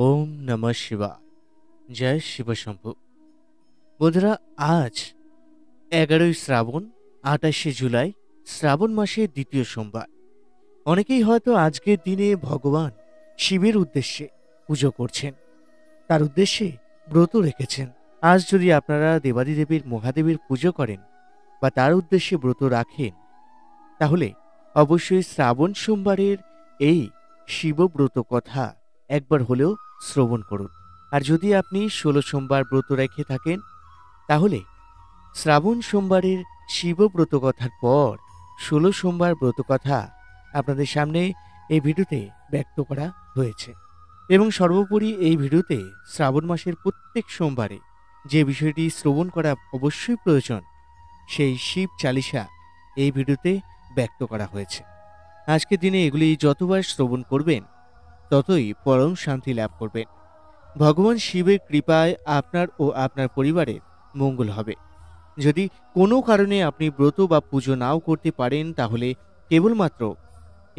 ওম নমঃ শিবায়। জয় শিব শম্ভু। বন্ধুরা, আজ 11ই শ্রাবণ, 28শে জুলাই, শ্রাবণ মাসের দ্বিতীয় সোমবার। অনেকেই হয়তো আজকের দিনে ভগবান শিবের উদ্দেশ্যে পুজো করছেন, তার উদ্দেশ্যে ব্রত রেখেছেন। আজ যদি আপনারা দেবাদিদেবীর মহাদেবের পুজো করেন বা তার উদ্দেশ্যে ব্রত রাখেন, তাহলে অবশ্যই শ্রাবণ সোমবারের এই শিবব্রত কথা একবার হলেও শ্রবণ করুন। আর যদি আপনি 16 সোমবার ব্রত রেখে থাকেন, তাহলে শ্রাবণ সোমবারের শিবব্রত কথার পর 16 সোমবার ব্রত কথা আপনাদের সামনে এই ভিডিওতে ব্যক্ত করা হয়েছে। এবং সর্বোপরি এই ভিডিওতে শ্রাবণ মাসের প্রত্যেক সোমবারে যে বিষয়টি শ্রবণ করা অবশ্যই প্রয়োজন, সেই শিব চালিসা এই ভিডিওতে ব্যক্ত করা হয়েছে। আজকের দিনে এগুলি যতবার শ্রবণ করবেন, ততই পরম শান্তি লাভ করবেন। ভগবান শিবের কৃপায় আপনার ও আপনার পরিবারের মঙ্গল হবে। যদি কোনো কারণে আপনি ব্রত বা পুজো নাও করতে পারেন, তাহলে কেবলমাত্র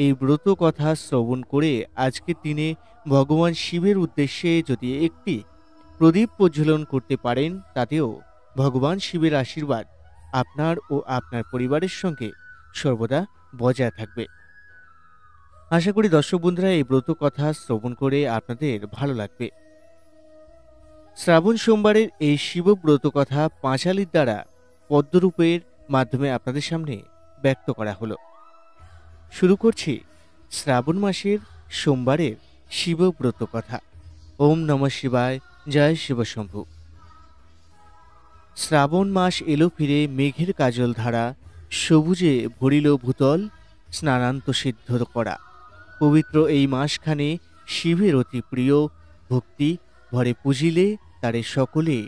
এই ব্রত কথা শ্রবণ করে আজকের দিনে ভগবান শিবের উদ্দেশ্যে যদি একটি প্রদীপ প্রজ্বলন করতে পারেন, তাতেও ভগবান শিবের আশীর্বাদ আপনার ও আপনার পরিবারের সঙ্গে সর্বদা বজায় থাকবে। আশা করি দর্শক বন্ধুরা এই ব্রত কথা শ্রবণ করে আপনাদের ভালো লাগবে। শ্রাবণ সোমবারের এই শিবব্রত কথা পাঁচালীর দ্বারা পদ্মরূপের মাধ্যমে আপনাদের সামনে ব্যক্ত করা হলো। শুরু করছি শ্রাবণ মাসের সোমবারের শিবব্রত কথা। ওম নমঃ শিবায়। জয় শিব শম্ভু। শ্রাবণ মাস এলো ফিরে, মেঘের কাজল ধারা, সবুজে ভরিল ভূতল, স্নানান্ত সিদ্ধ করা। পবিত্র এই মাসখানে শিবের অতি প্রিয়, ভক্তি ভরে পুজিলে তারে সকলে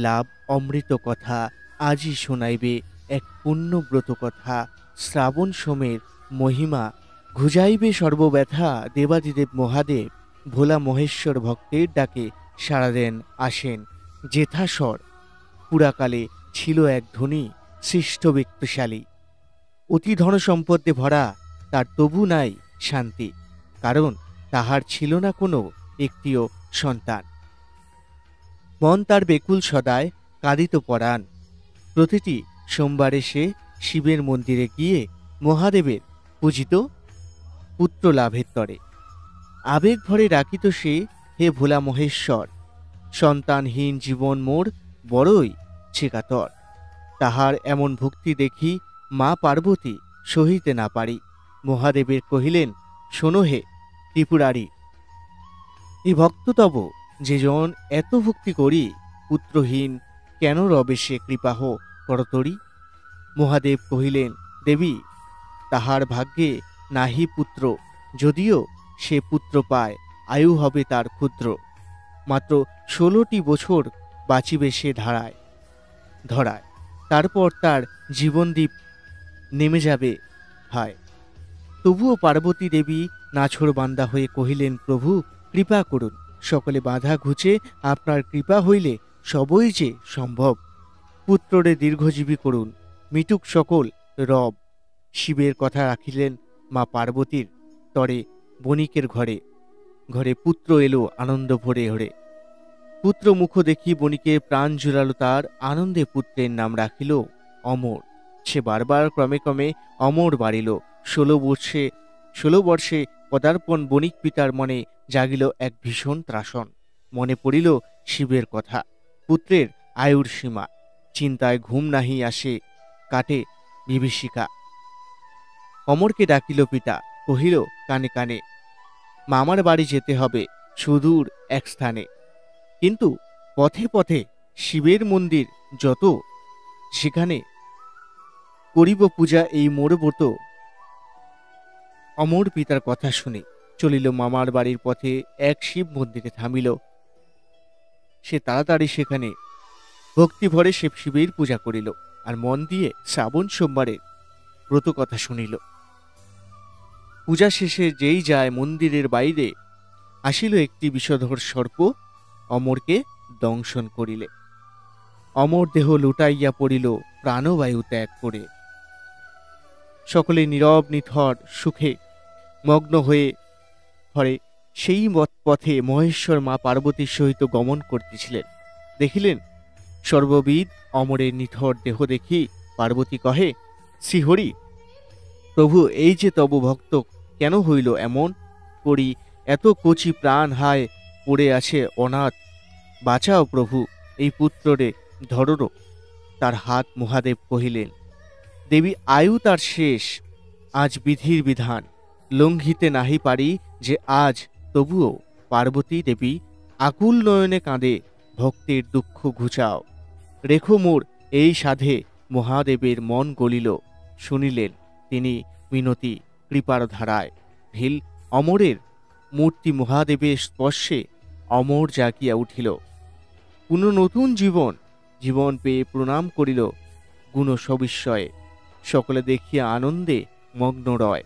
লাভ অমৃত কথা। আজই শোনাইবে এক পুণ্যব্রত কথা, শ্রাবণ সোমের মহিমা ঘুজাইবে সর্বব্যথা। দেবাদিদেব মহাদেব ভোলা মহেশ্বর ভক্তের ডাকে সাড়া দেন আসেন জেথাস্বর। পুরাকালে ছিল এক ধনী সৃষ্ট ব্যক্তিশালী, অতি ধন সম্পদে ভরা, তার তবু নাই শান্তি, কারণ তাহার ছিল না কোনো একটিও সন্তান। মন তার বেকুল সদায়, কাঁদিত পরাণ। প্রতিটি সোমবারে সে শিবের মন্দিরে গিয়ে মহাদেবের পূজিত পুত্র লাভের তরে আবেগ ভরে রাখিত সে, হে ভোলা মহেশ্বর, সন্তানহীন জীবন মোর বড়ই ছেকাতর। তাহার এমন ভক্তি দেখি মা পার্বতী সহিতে না পারি। মহাদেবের কহিলেন, শোনো হে ত্রিপুরারি, এই ভক্ত তব যেজন এত ভক্তি করি, পুত্রহীন কেন রবে সে, কৃপাহ করতরি। মহাদেব কহিলেন, দেবী, তাহার ভাগ্যে নাহি পুত্র, যদিও সে পুত্র পায় আয়ু হবে তার ক্ষুদ্র। মাত্র 16টি বছর বাঁচিবে সে ধরায়, তারপর তার জীবনদীপ নেমে যাবে হায়। তবুও পার্বতী দেবী নাছোড়বান্দা হয়ে কহিলেন, প্রভু কৃপা করুন, সকলে বাধা ঘুচে আপনার কৃপা হইলে সবই যে সম্ভব। পুত্ররে দীর্ঘজীবী করুন, মিটুক সকল রব। শিবের কথা রাখিলেন মা পার্বতীর তরে। বণিকের ঘরে ঘরে পুত্র এলো আনন্দ ভরে ভরে। পুত্র মুখ দেখি বণিকের প্রাণ জুড়ালো তার, আনন্দে পুত্রের নাম রাখিল অমর। সে বারবার ক্রমে ক্রমে অমর বাড়িল। 16 বর্ষে পদার্পণ বণিক পিতার মনে জাগিল এক ভীষণ ত্রাসন। মনে পড়িল শিবের কথা, পুত্রের আয়ুর সীমা। চিন্তায় ঘুম নাহি আসে, কাটে বিভীষিকা। অমরকে ডাকিল পিতা, কহিল কানে কানে, মামার বাড়ি যেতে হবে সুদূর এক স্থানে। কিন্তু পথে পথে শিবের মন্দির যত, সেখানে করিব পূজা এই মোর ব্রত। অমর পিতার কথা শুনে চলিল মামার বাড়ির পথে। এক শিব মন্দিরে থামিল সে, তাড়াতাড়ি সেখানে ভক্তি ভরে সে শিবের পূজা করিল, আর মন দিয়ে শ্রাবণ সোমবারের ব্রত কথা শুনিল। পূজা শেষে যেই যায় মন্দিরের বাইরে, আসিল একটি বিষধর সর্প, অমরকে দংশন করিলে। অমর দেহ লুটাইয়া পড়িল প্রাণবায়ু ত্যাগ করে। সকলে নীরব নিথর সুখে মগ্ন হয়ে হরে সেই পথে মহেশ্বর মা পার্বতীর সহিত গমন করতেছিলেন। দেখিলেন সর্ববিদ অমরের নিথর দেহ দেখি পার্বতী কহে, শ্রীহরি প্রভু, এই যে তব ভক্ত কেন হইল এমন করি, এত কচি প্রাণ হায় পড়ে আছে অনাথ, বাঁচাও প্রভু এই পুত্ররে ধরো। তার হাত মহাদেব কহিলেন, দেবী আয়ু তার শেষ, আজ বিধির বিধান লঙ্ঘিতে নাহি পারি যে আজ, তবুও পার্বতী দেবী আকুল নয়নে কাঁদে, ভক্তের দুঃখ ঘুচাও রেখো মোর এই সাধে। মহাদেবের মন গলিল, শুনিলেন তিনি মিনতি কৃপার ধারায়। ভিল অমরের মূর্তি মহাদেবের স্পর্শে অমর জাগিয়া উঠিল, পুনঃ নতুন জীবন পেয়ে প্রণাম করিল গুণ সবিস্ময়ে। সকলে দেখিয়া আনন্দে মগ্ন রয়।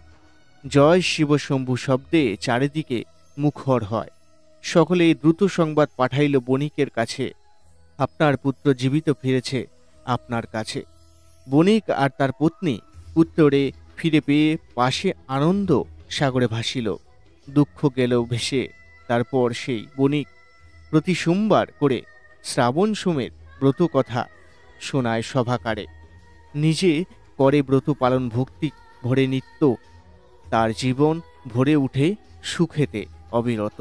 জয় শিবশম্ভু শব্দে চারিদিকে মুখর হয়। সকলে দ্রুত সংবাদ পাঠাইল বণিকের কাছে, আপনার পুত্র জীবিত ফিরেছে আপনার কাছে। বণিক আর তার পত্নী পুত্ররে ফিরে পেয়ে পাশে আনন্দ সাগরে ভাসিল, দুঃখ গেল ভেসে। তারপর সেই বণিক প্রতি সোমবার করে শ্রাবণ সোমের ব্রত কথা শোনায় সভাকারে। নিজে করে ব্রত পালন ভক্তি ভরে নিত্য, তার জীবন ভরে উঠে সুখেতে অবিরত।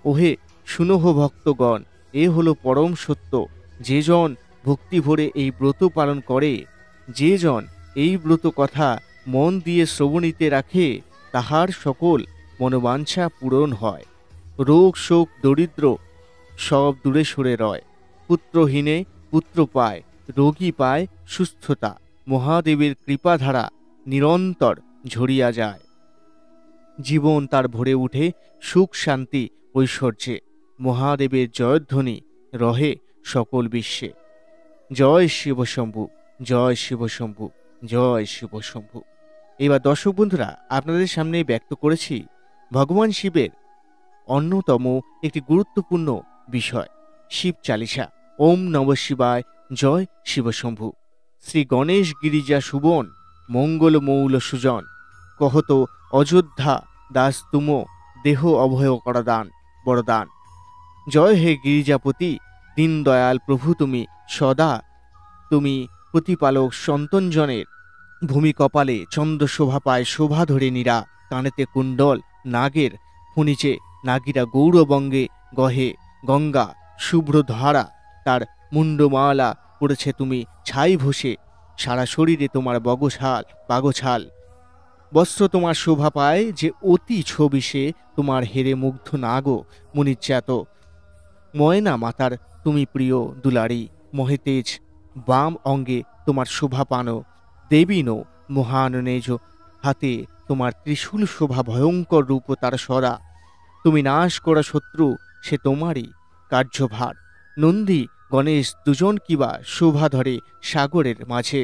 ওহে শুনহ ভক্তগণ, এ হলো পরম সত্য। যে জন ভক্তি ভরে এই ব্রত পালন করে, যে জন এই ব্রত কথা মন দিয়ে শ্রবণীতে রাখে, তাহার সকল মনোবাঞ্ছা পূরণ হয়। রোগ শোক দরিদ্র সব দূরে সরে রয়। পুত্রহীনে পুত্র পায়, রোগী পায় সুস্থতা। মহাদেবের কৃপাধারা নিরন্তর ঝরিয়া যায়। জীবন তার ভরে উঠে সুখ শান্তি ঐশ্বর্যে। মহাদেবের জয়ধ্বনি রহে সকল বিশ্বে। জয় শিবশম্ভু, জয় শিবশম্ভু, জয় শিবশম্ভু। এবার দর্শক বন্ধুরা, আপনাদের সামনে ব্যক্ত করেছি ভগবান শিবের অন্যতম একটি গুরুত্বপূর্ণ বিষয়, শিব চালিসা। ওম নম শিবায়, জয় শিবশম্ভু। শ্রী গণেশ গিরিজা সুবন, মঙ্গল মৌল সুজন, কহত অযোধ্যা দাস তুম, দেহ অভয় করা দান বরদান। জয় হে গিরিজাপতি, দীন দয়াল প্রভু তুমি সদা, তুমি প্রতিপালক সন্তঞ্জনের। ভূমি কপালে চন্দ্র শোভা পায়, শোভা ধরে নীরা, কানেতে কুণ্ডল নাগের ফণিচে, নাগিরা গৌরবঙ্গে গহে গঙ্গা শুভ্র ধারা। তার মুন্ডমালা পড়েছে তুমি ছাই ভসে, সারা শরীরে তোমার বাগছাল। বস্ত্র তোমার শোভা পায় যে অতি ছবিষে, তোমার হেরে মুগ্ধ নাগো মুনিজ্জাত। ময়না মাতার তুমি প্রিয় দুলারি, মহেতেজ বাম অঙ্গে তোমার শোভা পানো। দেবী নো মহান নেজ, হাতে তোমার ত্রিশূল শোভা, ভয়ঙ্কর রূপ তার সরা। তুমি নাশ করা শত্রু সে তোমারই কার্যভার। নন্দী গণেশ দুজন কিবা শোভা ধরে সাগরের মাঝে,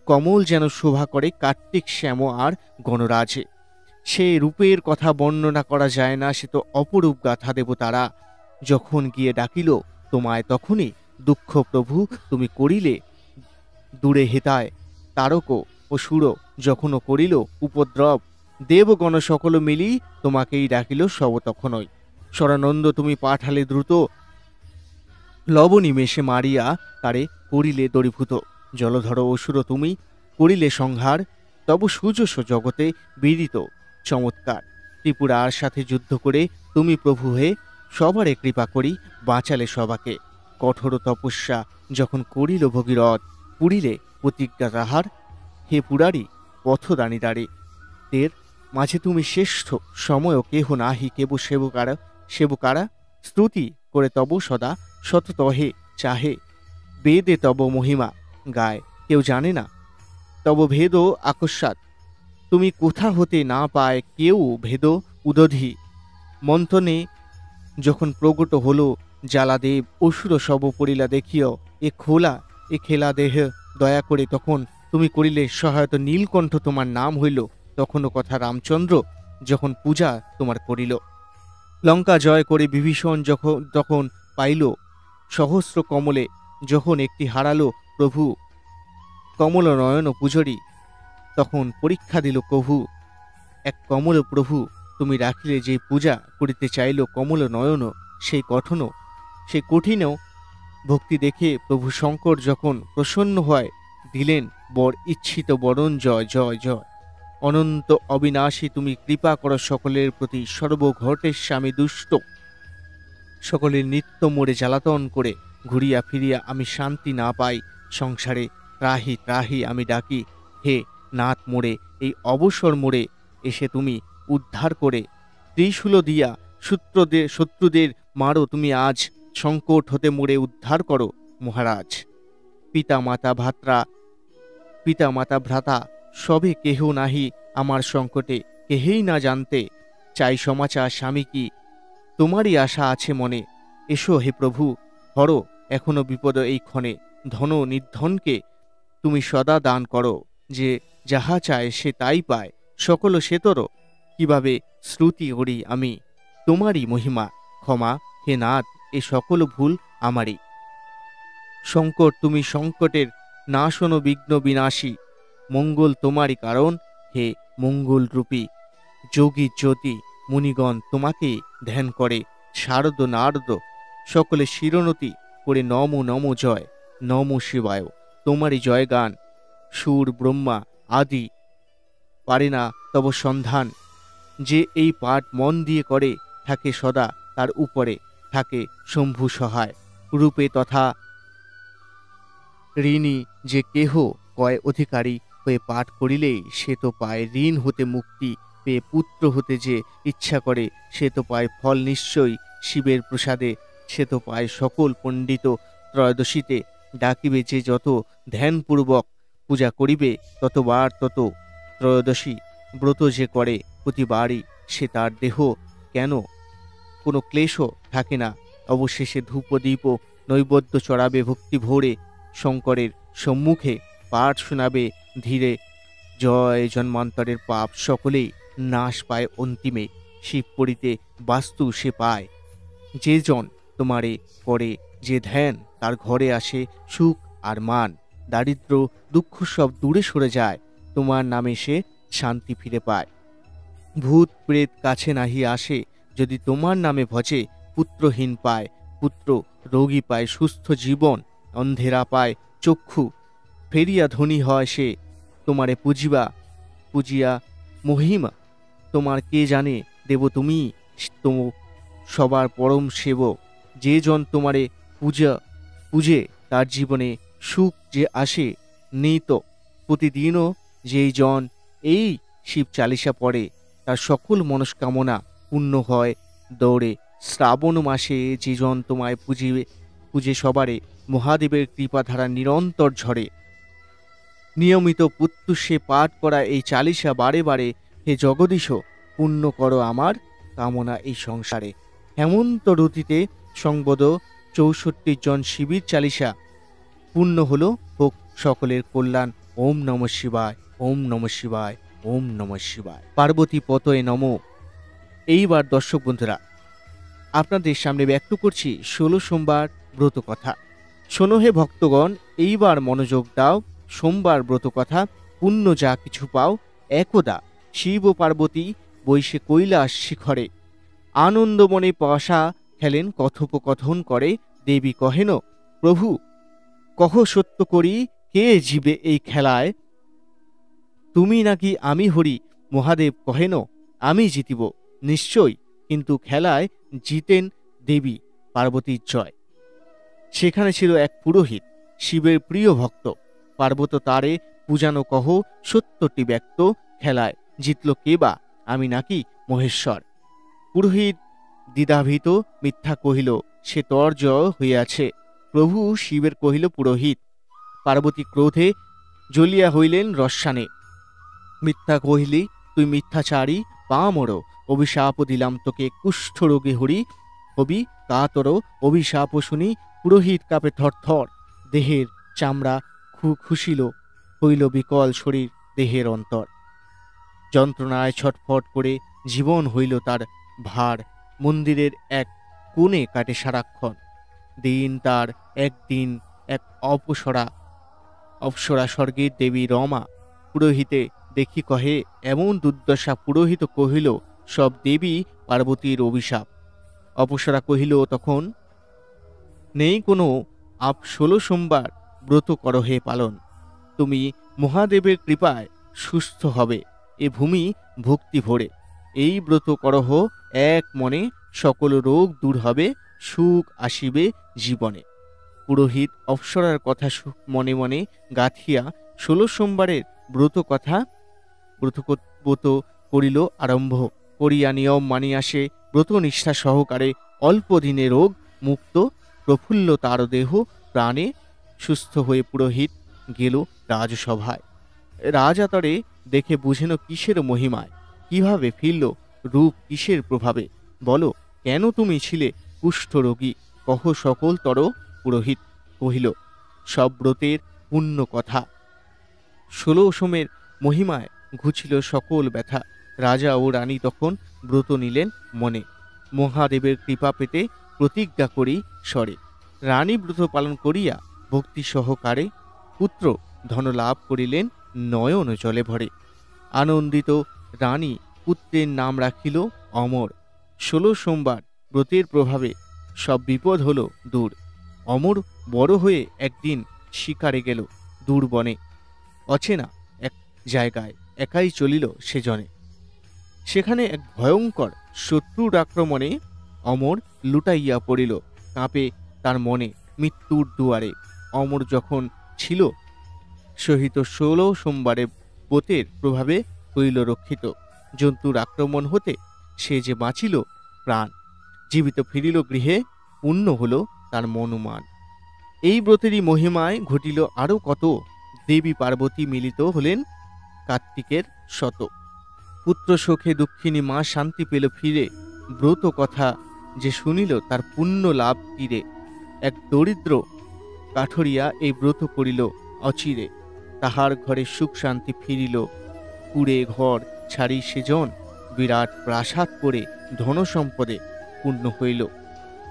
কমল যেন শোভা করে কার্তিক শ্যাম আর গণরাজে। সে রূপের কথা বর্ণনা করা যায় না, সে তো অপরূপ গাথা দেবতারা। যখন গিয়ে ডাকিল তোমায় তখনই দুঃখ প্রভু তুমি করিলে দূরে হেতায়। তারক ও সুর যখনও করিল উপদ্রব, দেবগণ সকল মিলি তোমাকেই ডাকিল সব তখনই। সরানন্দ তুমি পাঠালে দ্রুত, লবনিমেষে মারিয়া তারে করিলে দরিভূত। জলধর অসুর তুমি করিলে সংহার, তব সুযশ জগতে বিদিত চমৎকার। ত্রিপুরার সাথে যুদ্ধ করে তুমি প্রভু হে সবারে কৃপা করি বাঁচালে সবাকে। কঠোর তপস্যা যখন করিল ভগীরথ, পুরিলে প্রতিজ্ঞা তাহার। হে পুরারি পথদানি দাঁড়ে, তের মাঝে তুমি শ্রেষ্ঠ, সময় কেহ নাহি কেব সেবকারা। স্তুতি করে তব সদা শততহে চাহে, বেদে তব মহিমা গায় কেউ জানে না। তব ভেদ আকস্মাৎ তুমি কোথা হতে না পায় কেউ ভেদ উদধি। মন্থনে যখন প্রগট হল জ্বালাদেব, অসুর সব পড়িলা দেখিও এ খেলা দেহ দয়া করে। তখন তুমি করিলে সহায়তা, নীলকণ্ঠ তোমার নাম হইল তখনও কথা। রামচন্দ্র যখন পূজা তোমার করিল, লঙ্কা জয় করে বিভীষণ তখন পাইল সহস্র কমলে। যখন একটি হারালো প্রভু কমল নয়ন পূজরি, তখন পরীক্ষা দিল কভু। এক কমল প্রভু তুমি রাখিলে যে পূজা করিতে চাইল কমল নয়ন সেই কঠিনও ভক্তি দেখে প্রভু শঙ্কর যখন প্রসন্ন হয় দিলেন বর ইচ্ছিত বরণ জয় জয় জয়। অনন্ত অবিনাশী তুমি কৃপা করো সকলের প্রতি, সর্বঘটের স্বামী দুষ্ট সকলের নিত্য মোড়ে জ্বালাতন করে, ঘুরিয়া ফিরিয়া আমি শান্তি না পাই সংসারে, ত্রাহি ত্রাহি আমি ডাকি, হে নাথ মোড়ে এই অবসর মোড়ে এসে তুমি উদ্ধার করে, ত্রিশূল দিয়া শত্রুদের মারো তুমি আজ, সংকট হতে মোড়ে উদ্ধার করো মহারাজ। পিতা মাতা ভ্রাতা সবে কেহ নাহি আমার সংকটে, কেহেই না জানতে চাই সমাচার স্বামী কি, তোমারই আশা আছে মনে, এসো হে প্রভু হর এখনো বিপদ এই ক্ষণে, ধন নির্ধনকে তুমি সদা দান করো, যে যাহা চায় সে তাই পায়, সকল সেতর কিভাবে শ্রুতি করি আমি, তোমারই মহিমা ক্ষমা হে নাথ এ সকল ভুল আমারই। সংকট তুমি সংকটের নাশন বিঘ্ন বিনাশী, মঙ্গল তোমারই কারণ হে মঙ্গল রূপী, যোগী জ্যোতি মুনিগণ তোমাকে ধ্যান করে, শারদ নারদ সকলে শিরোনতি করে নম নম জয়, নম শিবায় তোমারই জয়গান, সুর ব্রহ্মা আদি পারে না তব সন্ধান, যে এই পাঠ মন দিয়ে করে থাকে সদা তার উপরে থাকে শম্ভু সহায় রূপে, তথা ঋণী যে কেহ কয় অধিকারী হয়ে পাঠ করিলেই সে তো পায় ঋণ হতে মুক্তি, পেয়ে পুত্র হতে যে ইচ্ছা করে সে তো পায় ফল নিশ্চয়ই শিবের প্রসাদে, সে তো পায় সকল পণ্ডিত ত্রয়োদশীতে, ডাকিবে যে যত ধ্যানপূর্বক পূজা করিবে ততবার তত ত্রয়োদশী ব্রত যে করে প্রতিবারই সে তার দেহ কেন কোনো ক্লেশও থাকে না, অবশেষে ধূপদীপ নৈবেদ্য চড়াবে ভক্তি ভরে, শঙ্করের সম্মুখে পাঠ শোনাবে ধীরে, জয় জন্মান্তরের পাপ সকলেই নাশ পায় অন্তিমে, শিব পড়িতে বাস্তু সে পায়, যে জন তোমারে করে যে ধ্যান তার ঘরে আসে সুখ আর মান, দারিদ্র দুঃখ সব দূরে সরে যায়, তোমার নামে সে শান্তি ফিরে পায়, ভূত প্রেত কাছে নাহি আসে যদি তোমার নামে ভজে, পুত্রহীন পায় পুত্র, রোগী পায় সুস্থ জীবন, অন্ধেরা পায় চক্ষু ফেরিয়া ধনী হয় সে, তোমারে পুজিয়া মহিমা তোমার কে জানে, দেব তুমি সবার পরম সেবক, যে জন তোমারে পূজে তার জীবনে সুখ যে আসে নিত, প্রতিদিনও যেই জন এই শিব চালিসা পড়ে তার সকল মনস্কামনা পূর্ণ হয় দৌড়ে, শ্রাবণ মাসে যে জন তোমায় পূজে সবারে মহাদেবের কৃপাধারা নিরন্তর ঝরে, নিয়মিত প্রত্যুষে পাঠ করা এই চালিসা বারে বারে, হে জগদীশ পূর্ণ করো আমার কামনা এই সংসারে। হেমন্ত ঋতুতে সংবদ ৬৪ জন শিবির চালিসা পূর্ণ হলো, হোক সকলের কল্যাণ। ওম নমঃ শিবায়, ওম নমঃ শিবায়, ওম নমঃ শিবায়। পার্বতী পতয়ে নম। এইবার দর্শক বন্ধুরা আপনাদের সামনে ব্যক্ত করছি ১৬ সোমবার ব্রত কথা। শোনো হে ভক্তগণ, এইবার মনোযোগ দাও, সোমবার ব্রত কথা, পুণ্য যা কিছু পাও, একদা শিব ও পার্বতী বৈশে কৈলাস শিখরে আনন্দমনে পাশা খেলেন, কথোপকথন করে দেবী কহেন, প্রভু কহ সত্য করি কে জিবে এই খেলায়, তুমি নাকি আমি হরি, মহাদেব কহেন আমি জিতিব নিশ্চয়, কিন্তু খেলায় জিতেন দেবী পার্বতীর জয়। সেখানে ছিল এক পুরোহিত, শিবের প্রিয় ভক্ত, পার্বত তারে পূজানো কহ ৭০টি ব্যক্ত, খেলায় জিতল কে বা, আমি নাকি মহেশ্বর। পুরোহিত দ্বিধাভীত মিথ্যা কহিল, সে তর জয় হইয়াছে। প্রভু শিবের কহিল, পুরোহিত। পার্বতী ক্রোধে জ্বলিয়া হইলেন রসানে, মিথ্যা কহিলি তুই মিথ্যাচারী, পা মরো, অভিশাপ দিলাম তোকে কুষ্ঠ রোগী হরি হবি কাতর, অভিশাপ শুনি পুরোহিত কাপে থরথর, দেহের চামড়া খুশিল হইল বিকল শরীর দেহের অন্তর, যন্ত্রণায় ছটফট করে জীবন হইল তার ভার, মন্দিরের এক কোণে কাটে সারাক্ষণ দিন তার, একদিন এক অপ্সরা স্বর্গের দেবী রমা পুরোহিতে দেখি কহে এমন দুর্দশা, পুরোহিত কহিল সব দেবী পার্বতীর অভিশাপ। অপসরা কহিল তখন, নেই কোনো 16 সোমবার ব্রত করো হে পালন। তুমি মহাদেবের কৃপায় সুস্থ হবে এ ভূমি ভক্তি ভরে। এই ব্রত করহ এক মনে, সকল রোগ দূর হবে, সুখ আসিবে জীবনে। পুরোহিত অপ্সরার কথা মনে মনে গাঁথিয়া 16 সোমবারের ব্রত করিল আরম্ভ করিয়া নিয়ম মানিয়া সে ব্রত নিষ্ঠা সহকারে অল্প দিনে রোগ মুক্ত প্রফুল্ল তার দেহ প্রাণে। সুস্থ হয়ে পুরোহিত গেল রাজসভায়। রাজাতরে দেখে বুঝেন কিসের মহিমায়, কিভাবে ফিরল রূপ কিসের প্রভাবে। বলো, কেন তুমি ছিলে কুষ্ঠরোগী, কহ সকল তর। পুরোহিত কহিল, সব ব্রতের পুণ্য কথা। 16 সোমের মহিমায় ঘুছিল সকল ব্যথা। রাজা ও রানী তখন ব্রত নিলেন মনে, মহাদেবের কৃপা পেতে প্রতিজ্ঞা করি স্বরে। রানী ব্রত পালন করিয়া ভক্তি সহকারে পুত্র ধন লাভ করিলেন নয়ন জলে ভরে। আনন্দিত রানী পুত্রের নাম রাখিল অমর। 16 সোমবার ব্রতের প্রভাবে সব বিপদ হল দূর। অমর বড় হয়ে একদিন শিকারে গেল দূর বনে। অচেনা এক জায়গায় একাই চলিল সেজনে। সেখানে এক ভয়ঙ্কর শত্রুর আক্রমণে অমর লুটাইয়া পড়িল, কাঁপে তার মনে মৃত্যুর দুয়ারে। অমর যখন ছিল সহিত 16 সোমবারে ব্রতের প্রভাবে হইল রক্ষিত। জন্তুর আক্রমণ হতে সে যে বাঁচিল প্রাণ, জীবিত ফিরিল গৃহে, পূর্ণ হল তার মনোমান। এই ব্রতেরই মহিমায় ঘটিল আরো কত। দেবী পার্বতী মিলিত হলেন কার্তিকের শত। পুত্র শোকে দুঃখিনী মা শান্তি পেল ফিরে। ব্রত কথা যে শুনিল তার পুণ্য লাভ তীরে। এক দরিদ্র কাঠরিয়া এই ব্রত করিল অচিরে, তাহার ঘরে সুখ শান্তি ফিরিল। কুড়ে ঘর ছাড়ি সেজন, বিরাট প্রাসাদ করে ধন সম্পদে পূর্ণ হইল।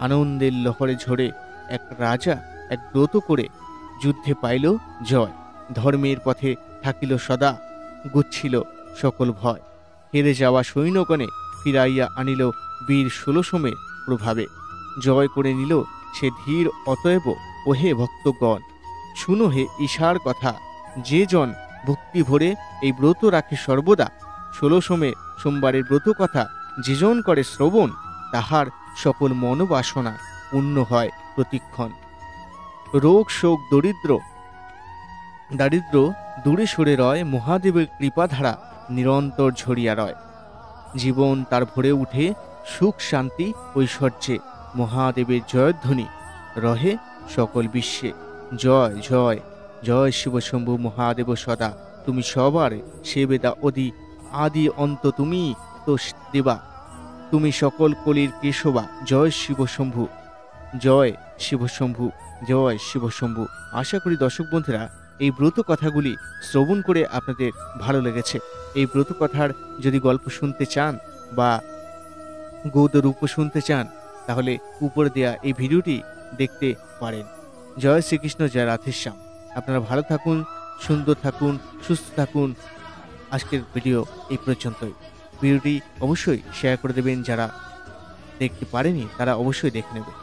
আনন্দের লহরে ঝরে এক রাজা এক ব্রত করে যুদ্ধে পাইল জয়। ধর্মের পথে থাকিল সদা, গুচ্ছিল সকল ভয়। হেরে যাওয়া সৈন্যগণে ফিরাইয়া আনিল বীর 16 সোমের প্রভাবে। জয় করে নিল সে ধীর, অতএব ওহে ভক্তগণ শুনো হে ঈশার কথা। যে জন ভক্তি ভরে এই ব্রত রাখে সর্বদা, 16 সোমবারের ব্রত কথা যে জন করে শ্রবণ, তাহার সকল মনোবাসনা পূর্ণ হয় প্রতিক্ষণ। রোগ শোক দারিদ্র দূরে সরে রয়, মহাদেবের কৃপাধারা নিরন্তর ঝরিয়া রয়। জীবন তার ভরে উঠে সুখ শান্তি ঐশ্বর্যে, মহাদেবের জয়ধ্বনি রহে সকল বিশ্বে। জয় জয় জয় শিব শম্ভু মহাদেব সদা, তুমি সবার সেবেদা অদি আদি অন্ত, তুমি তো দেবা, তুমি সকল কলির কেশবা। জয় শিব শম্ভু, জয় শিব শম্ভু, জয় শিব শম্ভু। আশা করি দর্শক বন্ধুরা এই ব্রত কথাগুলি শ্রবণ করে আপনাদের ভালো লেগেছে। এই ব্রত কথার যদি গল্প শুনতে চান বা গৌতরূপ শুনতে চান, তাহলে উপরে দেয়া এই ভিডিওটি দেখতে পারেন। জয় শ্রীকৃষ্ণ, জয় রাধেশ্যাম। আপনারা ভালো থাকুন, সুন্দর থাকুন, সুস্থ থাকুন। আজকের ভিডিও এই পর্যন্তই। ভিডিওটি অবশ্যই শেয়ার করে দেবেন, যারা দেখতে পারেনি তারা অবশ্যই দেখে নেবে।